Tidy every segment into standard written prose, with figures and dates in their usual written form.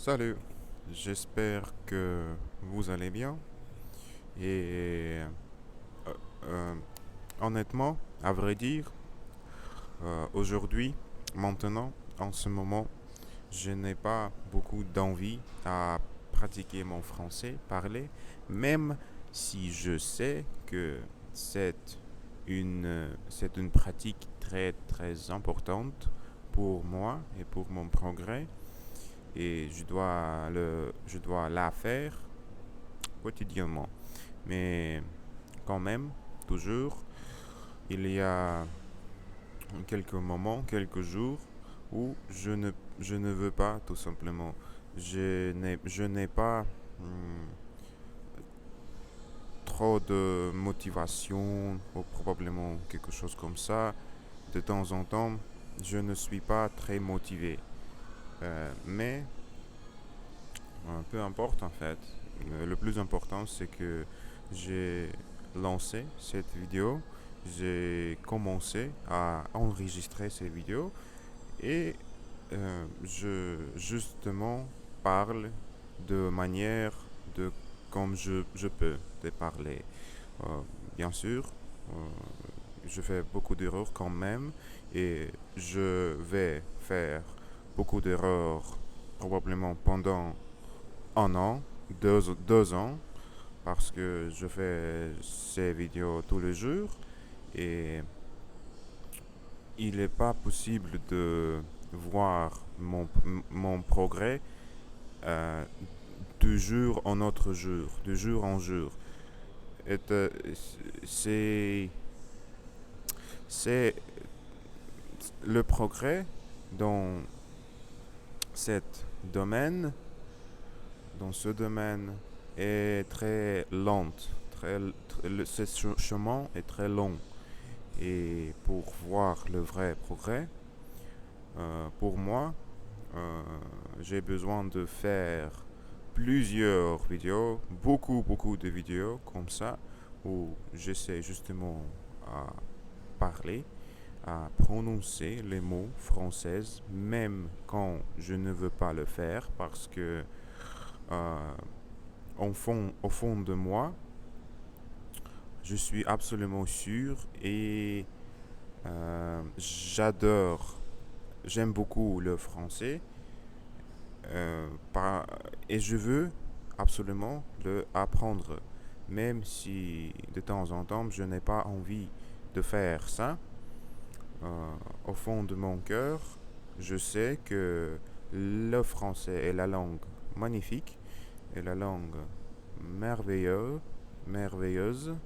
Salut, j'espère que vous allez bien. Et euh, euh, honnêtement, à vrai dire, aujourd'hui, maintenant, en ce moment, je n'ai pas beaucoup d'envie à pratiquer mon français, parler, même si je sais que c'est c'est une pratique très très importante pour moi et pour mon progrès. Et je dois la faire quotidiennement. Mais quand même, toujours, il y a quelques moments, quelques jours où je ne veux pas, tout simplement. Je n'ai pas trop de motivation ou probablement quelque chose comme ça. De temps en temps, je ne suis pas très motivé. Mais peu importe en fait. Le plus important, c'est que j'ai lancé cette vidéo, j'ai commencé à enregistrer ces vidéos et je justement parle de manière de comme je peux de parler. Euh, Bien sûr, euh, je fais beaucoup d'erreurs quand même et je vais faire beaucoup d'erreurs probablement pendant un an, deux ans, parce que je fais ces vidéos tous les jours et il n'est pas possible de voir mon progrès euh, de jour en autre jour, de jour en jour. Et, c'est, c'est le progrès dans cet domaine, dans ce domaine est très lent. Ce chemin est très long. Et pour voir le vrai progrès, pour moi, euh, j'ai besoin de faire plusieurs vidéos, beaucoup de vidéos comme ça, où j'essaie justement à parler, à prononcer les mots français, même quand je ne veux pas le faire, parce que euh, au fond de moi, je suis absolument sûr et j'adore, j'aime beaucoup le français par- et je veux absolument le apprendre, même si de temps en temps je n'ai pas envie de faire ça. Au fond de mon cœur, je sais que le français est la langue magnifique, est la langue merveilleuse, merveilleuse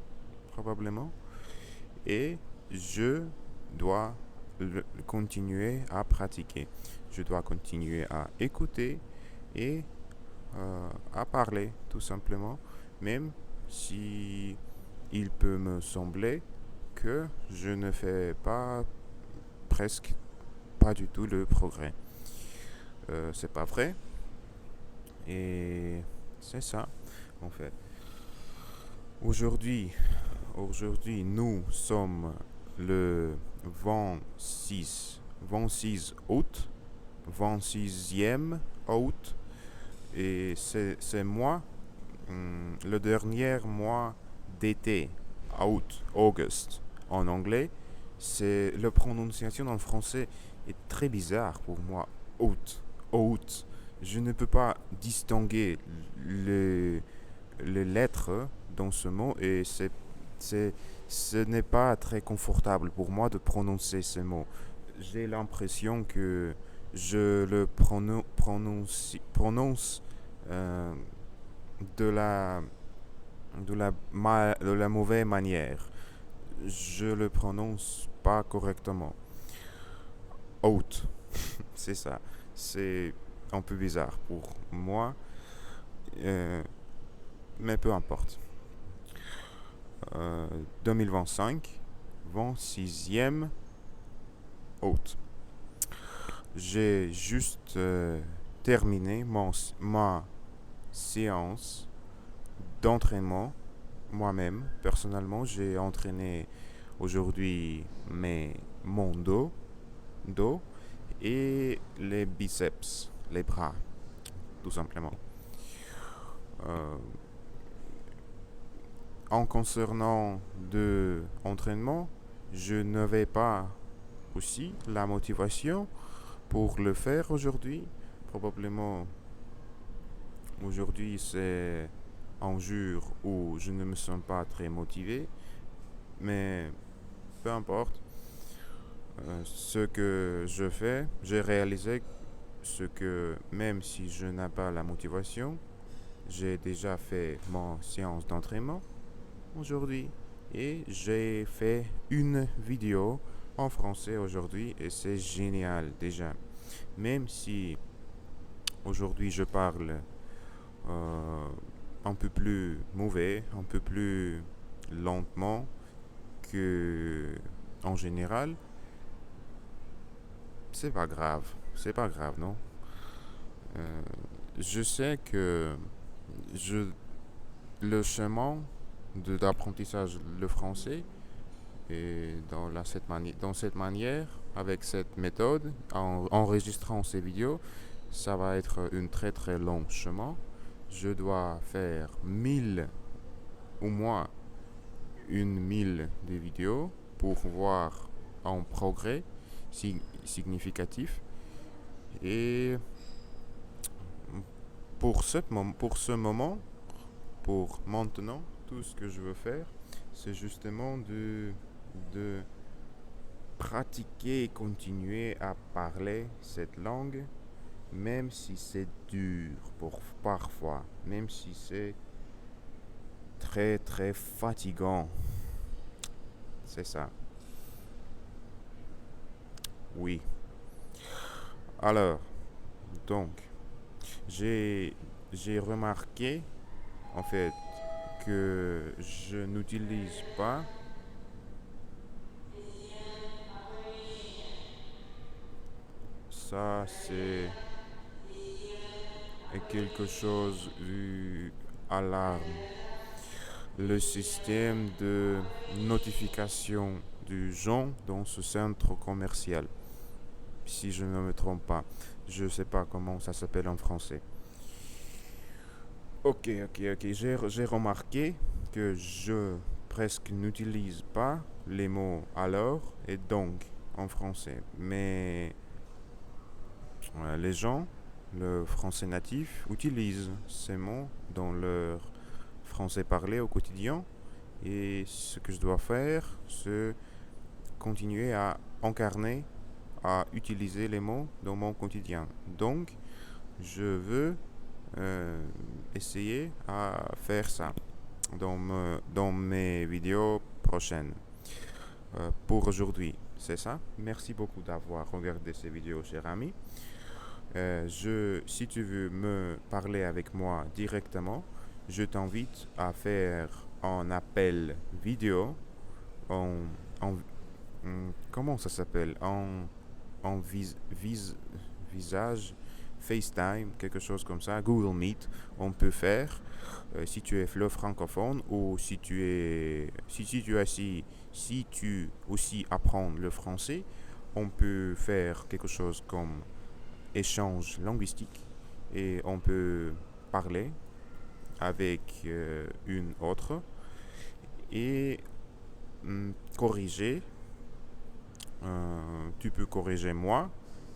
probablement, et je dois continuer à pratiquer. Je dois continuer à écouter et à parler tout simplement, même si il peut me sembler que je ne fais pas presque pas du tout le progrès. C'est pas vrai et c'est ça en fait. Aujourd'hui, Aujourd'hui, nous sommes le 26 août, 26e août, et c'est moi, le dernier mois d'été, août, August en anglais. C'est la prononciation en français est très bizarre pour moi. Août, août. Je ne peux pas distinguer les, les lettres dans ce mot et c'est, ce n'est pas très confortable pour moi de prononcer ce mot. J'ai l'impression que je le prononce euh, de de la mauvaise manière. Je le prononce pas correctement. Out, c'est ça. C'est un peu bizarre pour moi, euh, mais peu importe. 2025, 26e août. J'ai juste terminé ma séance d'entraînement moi-même. Personnellement, j'ai entraîné aujourd'hui mon dos et les biceps, les bras. tout simplement. Euh, En concernant de entraînement, je n'avais pas aussi la motivation pour le faire aujourd'hui. Probablement aujourd'hui c'est un jour où je ne me sens pas très motivé, mais peu importe. Ce que je fais, j'ai réalisé ce que même si je n'ai pas la motivation, j'ai déjà fait mon séance d'entraînement aujourd'hui et j'ai fait une vidéo en français aujourd'hui et c'est génial déjà. Même si aujourd'hui je parle euh, un peu plus mauvais, un peu plus lentement que en général, c'est pas grave. C'est pas grave, non? Euh, je sais que je, le chemin d'apprentissage le français et dans cette manière, avec cette méthode, en enregistrant ces vidéos, ça va être un très très long chemin. Je dois faire 1000 ou moins une 1000 de vidéos pour voir un progrès significatif. Et pour ce moment, pour maintenant, tout ce que je veux faire, c'est justement de pratiquer et continuer à parler cette langue, même si c'est dur pour parfois, même si c'est très très fatigant. C'est ça. Oui. Alors, donc, j'ai j'ai remarqué en fait que je n'utilise pas ça, c'est quelque chose du alarme. Le système de notification du genre dans ce centre commercial, si je ne me trompe pas. Je ne sais pas comment ça s'appelle en français. Ok. J'ai remarqué que je presque n'utilise pas les mots alors et donc en français. Mais les gens, le français natif, utilisent ces mots dans leur français parlé au quotidien. Et ce que je dois faire, c'est continuer à incarner, à utiliser les mots dans mon quotidien. Donc, je veux essayer à faire ça dans mes vidéos prochaines. Pour aujourd'hui, c'est ça. Merci beaucoup d'avoir regardé ces vidéos, cher ami. Si tu veux me parler avec moi directement, je t'invite à faire un appel vidéo en, en- comment ça s'appelle en visage, FaceTime, quelque chose comme ça, Google Meet, on peut faire si tu es francophone ou si tu aussi apprends le français, on peut faire quelque chose comme échange linguistique et on peut parler avec une autre et corriger. Tu peux corriger moi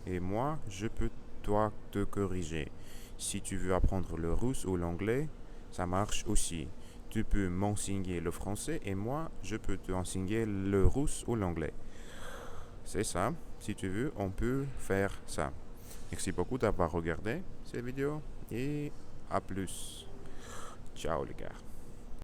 et moi je peux toi te corriger. Si tu veux apprendre le russe ou l'anglais, ça marche aussi. Tu peux m'enseigner le français et moi je peux te enseigner le russe ou l'anglais. C'est ça. Si tu veux, on peut faire ça. Merci beaucoup d'avoir regardé cette vidéo et à plus. Ciao les gars.